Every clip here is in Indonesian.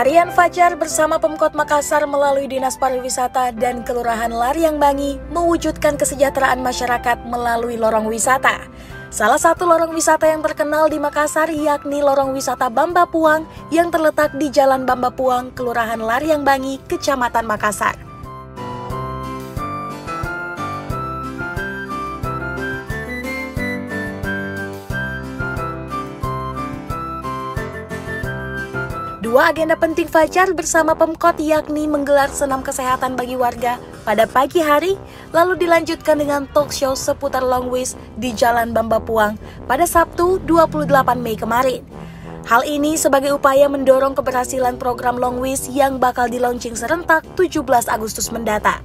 Harian Fajar bersama Pemkot Makassar melalui Dinas Pariwisata dan Kelurahan Laryang Bangi mewujudkan kesejahteraan masyarakat melalui lorong wisata. Salah satu lorong wisata yang terkenal di Makassar yakni Lorong Wisata Bamba Puang yang terletak di Jalan Bamba Puang, Kelurahan Laryang Bangi, Kecamatan Makassar. Dua agenda penting Fajar bersama Pemkot yakni menggelar senam kesehatan bagi warga pada pagi hari, lalu dilanjutkan dengan talk show seputar Long Wish di Jalan Bamba Puang pada Sabtu 28 Mei kemarin. Hal ini sebagai upaya mendorong keberhasilan program Long Wish yang bakal dilaunching serentak 17 Agustus mendatang.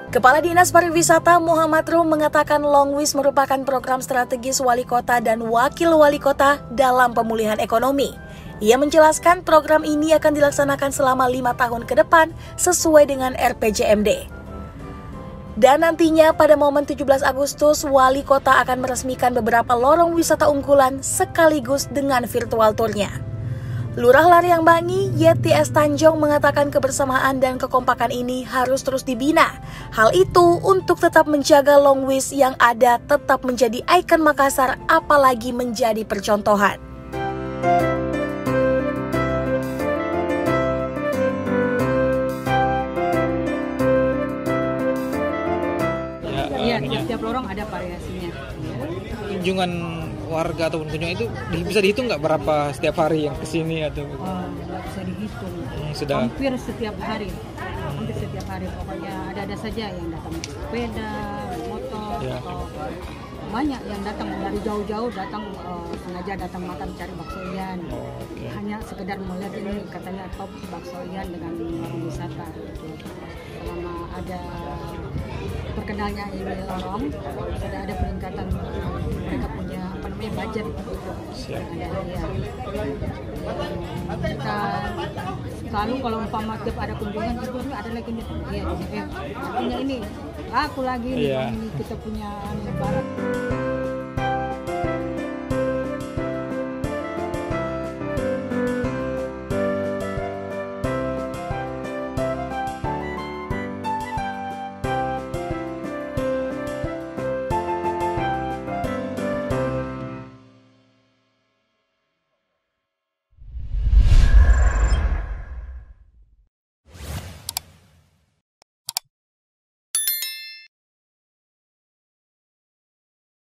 Kepala Dinas Pariwisata Muhammad Rum mengatakan Long Wish merupakan program strategis wali kota dan wakil wali kota dalam pemulihan ekonomi. Ia menjelaskan program ini akan dilaksanakan selama 5 tahun ke depan sesuai dengan RPJMD. Dan nantinya pada momen 17 Agustus, wali kota akan meresmikan beberapa lorong wisata unggulan sekaligus dengan virtual tournya. Lurah Laryang Bangi, Yeti S. Tanjong mengatakan kebersamaan dan kekompakan ini harus terus dibina. Hal itu untuk tetap menjaga Long Wish yang ada tetap menjadi ikon Makassar, apalagi menjadi percontohan. Iya, setiap lorong ada variasinya. Kunjungan warga ataupun kunjungan itu bisa dihitung nggak berapa setiap hari yang kesini atau? Nggak bisa dihitung. Sudah. Hampir setiap hari. Pokoknya ada saja yang datang sepeda, motor, ya. Atau banyak yang datang dari jauh-jauh sengaja datang makan cari bakso Ian. Okay. Hanya sekedar melihat ini katanya top bakso Ian dengan lorong wisata. Selama ada terkenalnya ini lorong, sudah ada peningkatan mereka punya budget. Siap. Kita selalu kalau umpama tiap ada kunjungan itu ada lagi nih, punya ini, aku lagi nih, ini kita punya lebaran.